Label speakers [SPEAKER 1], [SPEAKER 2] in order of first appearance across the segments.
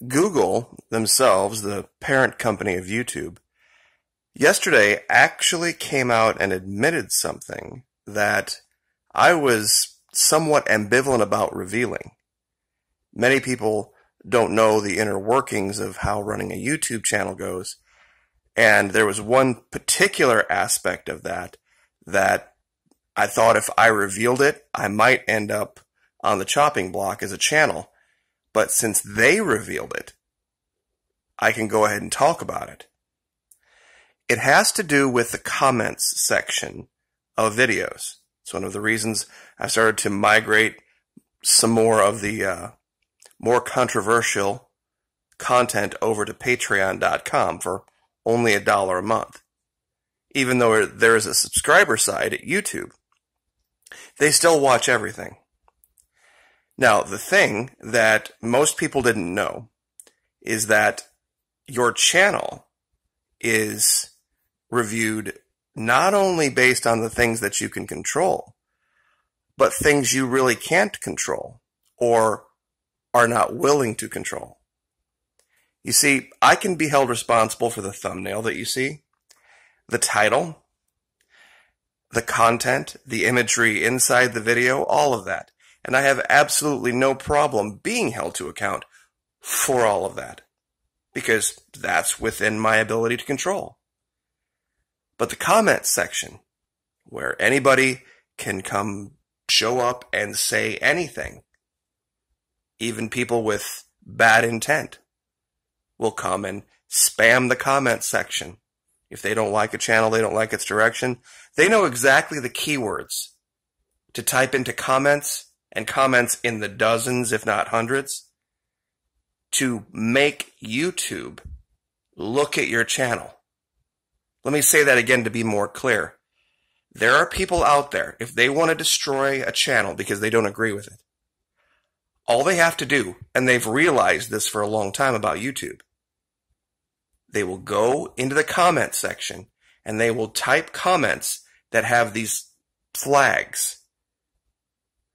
[SPEAKER 1] Google themselves, the parent company of YouTube, yesterday actually came out and admitted something that I was somewhat ambivalent about revealing. Many people don't know the inner workings of how running a YouTube channel goes, and there was one particular aspect of that I thought if I revealed it, I might end up on the chopping block as a channel. But since they revealed it, I can go ahead and talk about it. It has to do with the comments section of videos. It's one of the reasons I started to migrate some more of the more controversial content over to patreon.com for only $1 a month. Even though there is a subscriber side at YouTube, they still watch everything. Now, the thing that most people didn't know is that your channel is reviewed not only based on the things that you can control, but things you really can't control or are not willing to control. You see, I can be held responsible for the thumbnail that you see, the title, the content, the imagery inside the video, all of that. And I have absolutely no problem being held to account for all of that, because that's within my ability to control. But the comments section, where anybody can come show up and say anything, even people with bad intent will come and spam the comments section. If they don't like a channel, they don't like its direction, they know exactly the keywords to type into comments, and comments in the dozens, if not hundreds, to make YouTube look at your channel. Let me say that again to be more clear. There are people out there, if they want to destroy a channel because they don't agree with it, all they have to do, and they've realized this for a long time about YouTube, they will go into the comment section and they will type comments that have these flags,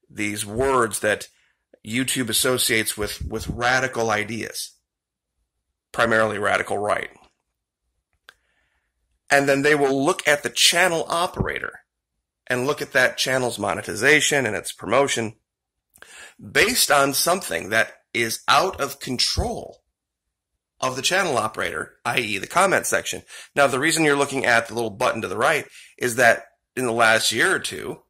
[SPEAKER 1] these words that YouTube associates with radical ideas, primarily radical right. And then they will look at the channel operator and look at that channel's monetization and its promotion based on something that is out of control of the channel operator, i.e. the comment section. Now, the reason you're looking at the little button to the right is that in the last year or two,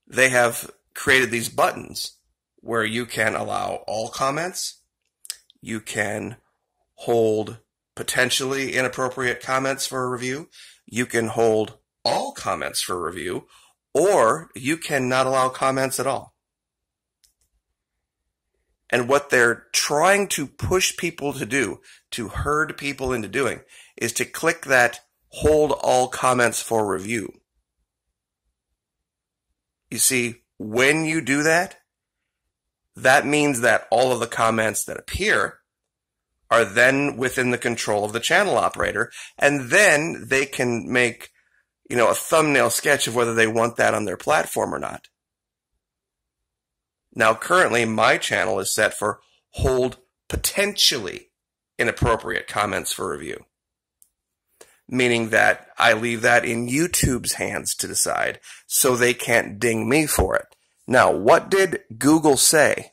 [SPEAKER 1] they have created these buttons where you can allow all comments, you can hold potentially inappropriate comments for a review, you can hold all comments for a review, or you can not allow comments at all. And what they're trying to push people to do, to herd people into doing, is to click that hold all comments for review. You see, when you do that, that means that all of the comments that appear are then within the control of the channel operator, and then they can make, a thumbnail sketch of whether they want that on their platform or not. Now, currently, my channel is set for hold potentially inappropriate comments for review, meaning that I leave that in YouTube's hands to decide, so they can't ding me for it. Now, what did Google say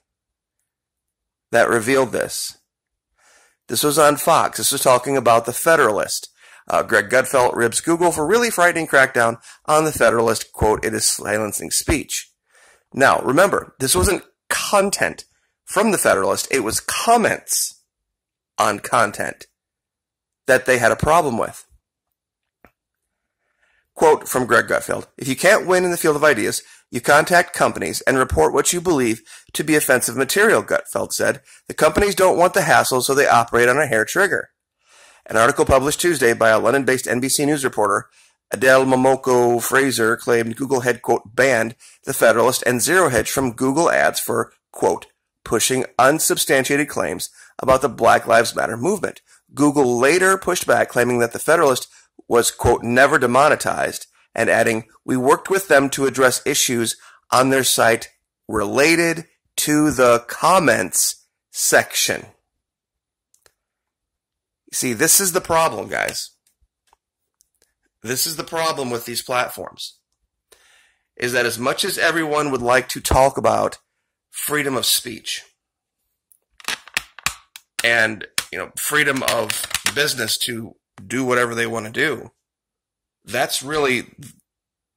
[SPEAKER 1] that revealed this? This was on Fox. This was talking about the Federalist. Greg Gutfeld ribs Google for really frightening crackdown on the Federalist. Quote, "It is silencing speech." Now, remember, this wasn't content from the Federalist. It was comments on content that they had a problem with. Quote from Greg Gutfeld, "If you can't win in the field of ideas, you contact companies and report what you believe to be offensive material," Gutfeld said. "The companies don't want the hassle, so they operate on a hair trigger." An article published Tuesday by a London-based NBC News reporter, Adele Momoko Fraser, claimed Google had, quote, "banned the Federalist and Zero Hedge from Google ads for, quote, pushing unsubstantiated claims about the Black Lives Matter movement." Google later pushed back, claiming that the Federalist was, quote, "never demonetized," and adding, "We worked with them to address issues on their site related to the comments section." See, this is the problem, guys. This is the problem with these platforms, is that as much as everyone would like to talk about freedom of speech and, freedom of business to do whatever they want to do, that's really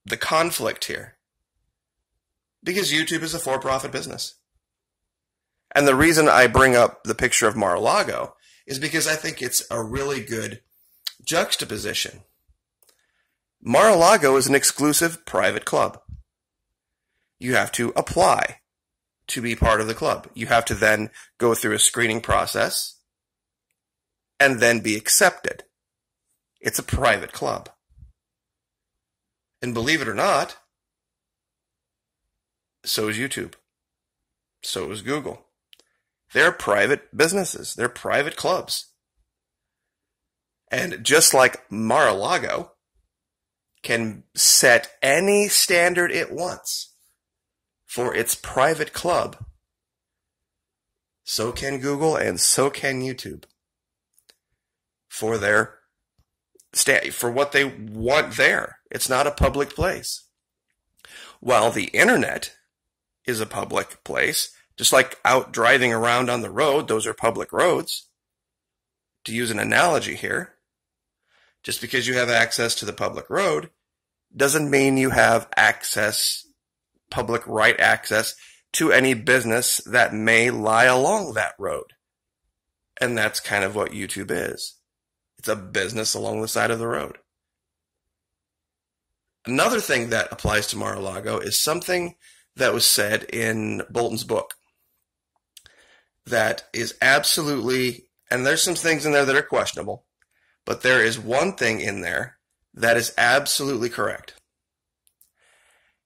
[SPEAKER 1] the conflict here. Because YouTube is a for-profit business. And the reason I bring up the picture of Mar-a-Lago is because I think it's a really good juxtaposition. Mar-a-Lago is an exclusive private club. You have to apply to be part of the club. You have to then go through a screening process and then be accepted. It's a private club. And believe it or not, so is YouTube. So is Google. They're private businesses. They're private clubs. And just like Mar-a-Lago can set any standard it wants for its private club, so can Google and so can YouTube for their for what they want there. It's not a public place. While the internet is a public place, just like out driving around on the road, those are public roads. To use an analogy here, just because you have access to the public road doesn't mean you have access, public right access, to any business that may lie along that road. And that's kind of what YouTube is. It's a business along the side of the road. Another thing that applies to Mar-a-Lago is something that was said in Bolton's book that is absolutely, and there's some things in there that are questionable, but there is one thing in there that is absolutely correct.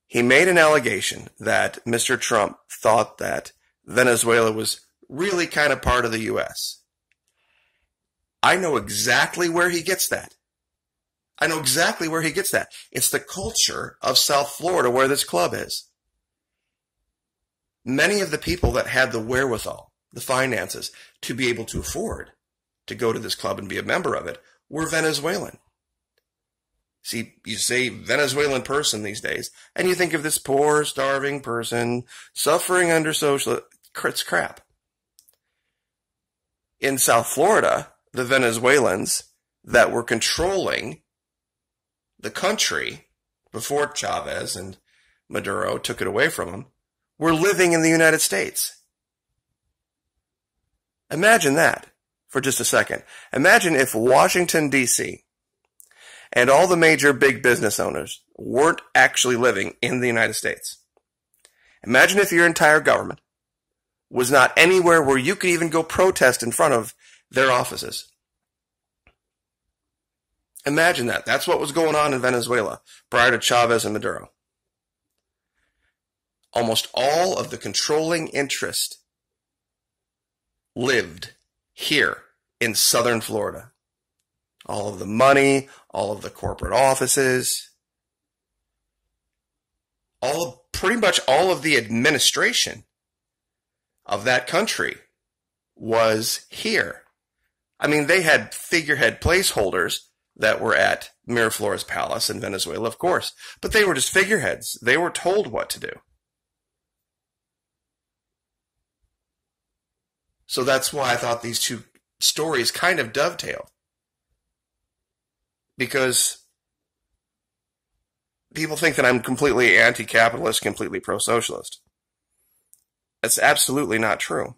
[SPEAKER 1] He made an allegation that Mr. Trump thought that Venezuela was really kind of part of the U.S. I know exactly where he gets that. It's the culture of South Florida where this club is. Many of the people that had the wherewithal, the finances, to be able to afford to go to this club and be a member of it were Venezuelan. See, you say Venezuelan person these days, and you think of this poor, starving person suffering under social... It's crap. In South Florida, the Venezuelans that were controlling the country before Chavez and Maduro took it away from them were living in the United States. Imagine that for just a second. Imagine if Washington, D.C. and all the major big business owners weren't actually living in the United States. Imagine if your entire government was not anywhere where you could even go protest in front of their offices. Imagine that. That's what was going on in Venezuela prior to Chavez and Maduro. Almost all of the controlling interest lived here in southern Florida. All of the money, all of the corporate offices, pretty much all of the administration of that country was here. I mean, they had figurehead placeholders that were at Miraflores Palace in Venezuela, of course, but they were just figureheads. They were told what to do. So that's why I thought these two stories kind of dovetailed. Because people think that I'm completely anti-capitalist, completely pro-socialist. That's absolutely not true.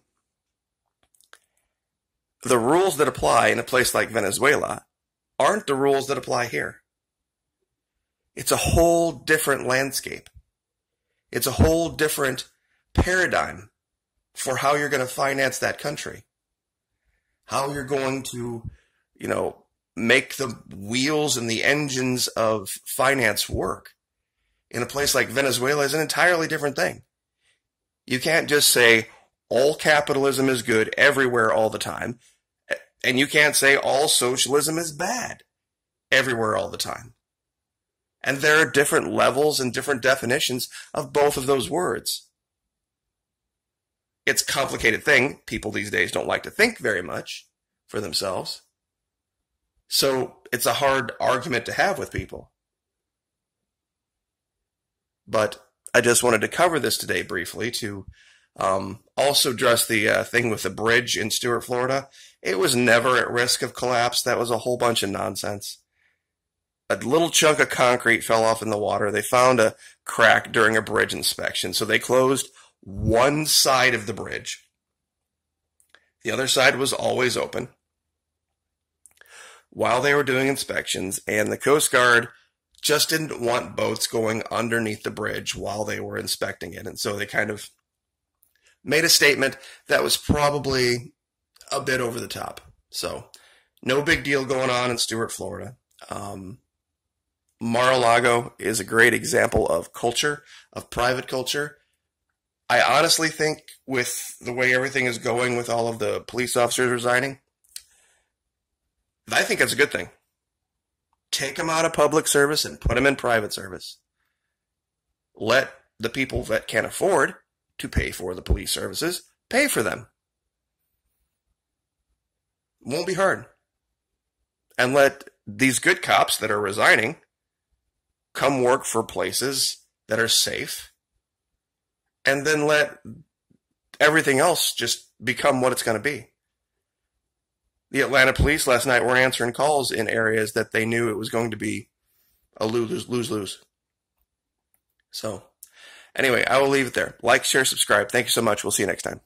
[SPEAKER 1] The rules that apply in a place like Venezuela aren't the rules that apply here. It's a whole different landscape. It's a whole different paradigm for how you're going to finance that country. How you're going to, make the wheels and the engines of finance work in a place like Venezuela is an entirely different thing. You can't just say all capitalism is good everywhere all the time, and you can't say all socialism is bad everywhere all the time. And there are different levels and different definitions of both of those words. It's a complicated thing. People these days don't like to think very much for themselves. So it's a hard argument to have with people. But I just wanted to cover this today briefly to also address the thing with the bridge in Stuart, Florida. It was never at risk of collapse. That was a whole bunch of nonsense. A little chunk of concrete fell off in the water. They found a crack during a bridge inspection, so they closed one side of the bridge. The other side was always open while they were doing inspections, and the Coast Guard just didn't want boats going underneath the bridge while they were inspecting it. And so they kind of made a statement that was probably a bit over the top. So no big deal going on in Stuart, Florida. Mar-a-Lago is a great example of culture, of private culture. I honestly think with the way everything is going with all of the police officers resigning, I think that's a good thing. Take them out of public service and put them in private service. Let the people that can afford to pay for the police services pay for them. Won't be hard. And let these good cops that are resigning come work for places that are safe, and then let everything else just become what it's going to be. The Atlanta police last night were answering calls in areas that they knew it was going to be a lose-lose. So, anyway, I will leave it there. Like, share, subscribe. Thank you so much. We'll see you next time.